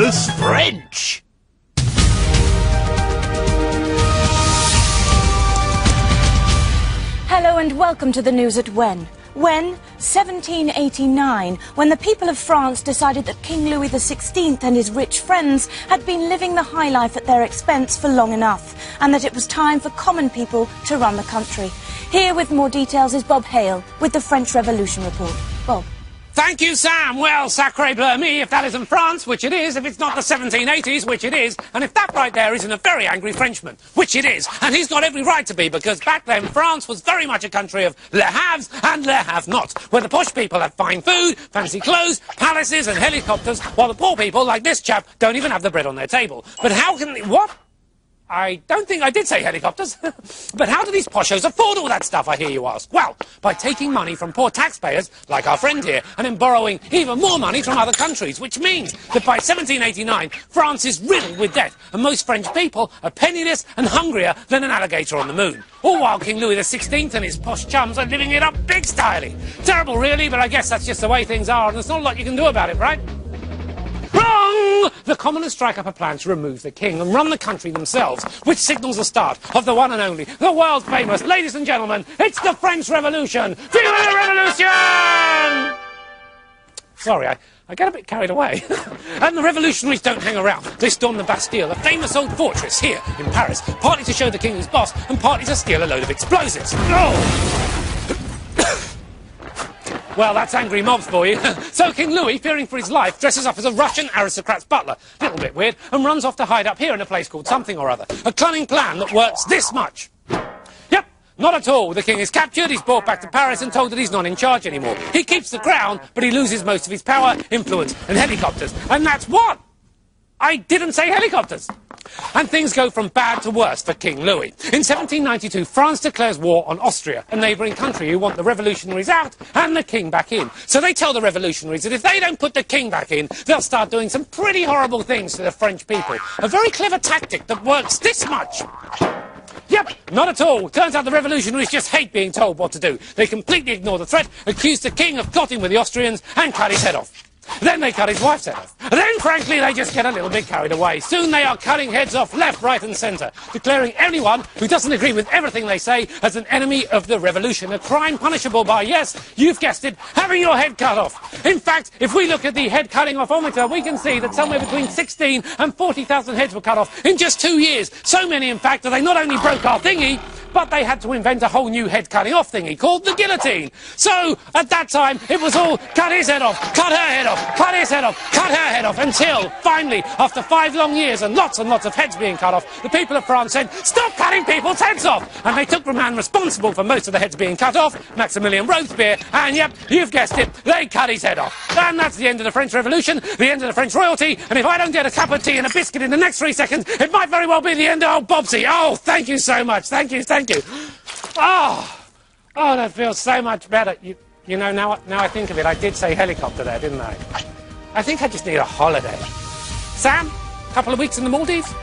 famous French. Hello and welcome to the news at when. When? 1789, when the people of France decided that King Louis XVI and his rich friends had been living the high life at their expense for long enough, and that it was time for common people to run the country. Here with more details is Bob Hale with the French Revolution report. Bob. Thank you, Sam. Well, sacre bleu me, if that isn't France, which it is, if it's not the 1780s, which it is, and if that right there isn't a very angry Frenchman, which it is, and he's got every right to be, because back then France was very much a country of le haves and le have-nots, where the posh people have fine food, fancy clothes, palaces and helicopters, while the poor people, like this chap, don't even have the bread on their table. But how can... What? I don't think I did say helicopters. But how do these poshos afford all that stuff, I hear you ask? Well, by taking money from poor taxpayers, like our friend here, and then borrowing even more money from other countries, which means that by 1789, France is riddled with debt, and most French people are penniless and hungrier than an alligator on the moon. All while King Louis XVI and his posh chums are living it up big styly. Terrible, really, but I guess that's just the way things are, and there's not a lot you can do about it, right? Wrong! The commoners strike up a plan to remove the king and run the country themselves, which signals the start of the one and only, the world famous, ladies and gentlemen, it's the French Revolution! Vive la Revolution! Sorry, I get a bit carried away. And the revolutionaries don't hang around. They storm the Bastille, a famous old fortress here in Paris, partly to show the king who's boss and partly to steal a load of explosives. Oh! Well, that's angry mobs for you. So King Louis, fearing for his life, dresses up as a Russian aristocrat's butler, little bit weird, and runs off to hide up here in a place called something or other. A cunning plan that works this much. Yep, not at all. The king is captured, he's brought back to Paris and told that he's not in charge anymore. He keeps the crown, but he loses most of his power, influence and helicopters. And that's what? I didn't say helicopters. And things go from bad to worse for King Louis. In 1792, France declares war on Austria, a neighbouring country who want the revolutionaries out and the king back in. So they tell the revolutionaries that if they don't put the king back in, they'll start doing some pretty horrible things to the French people. A very clever tactic that works this much. Yep, not at all. Turns out the revolutionaries just hate being told what to do. They completely ignore the threat, accuse the king of plotting with the Austrians and cut his head off. Then they cut his wife's head off. And then, frankly, they just get a little bit carried away. Soon they are cutting heads off left, right and centre, declaring anyone who doesn't agree with everything they say as an enemy of the revolution, a crime punishable by, yes, you've guessed it, having your head cut off. In fact, if we look at the head cutting off-ometer, we can see that somewhere between 16 and 40,000 heads were cut off in just 2 years. So many, in fact, that they not only broke our thingy, but they had to invent a whole new head-cutting-off thingy called the guillotine. So, at that time, it was all cut his head off, cut her head off, cut his head off, cut her head off, until, finally, after 5 long years and lots of heads being cut off, the people of France said, stop cutting people's heads off! And they took the man responsible for most of the heads being cut off, Maximilian Robespierre, and yep, you've guessed it, they cut his head off. And that's the end of the French Revolution, the end of the French royalty, and if I don't get a cup of tea and a biscuit in the next 3 seconds, it might very well be the end of old Bobsy. Oh, thank you so much, thank you. Oh, that feels so much better. You know, now I think of it, I did say helicopter there, didn't I? I think I just need a holiday. Sam, couple of weeks in the Maldives?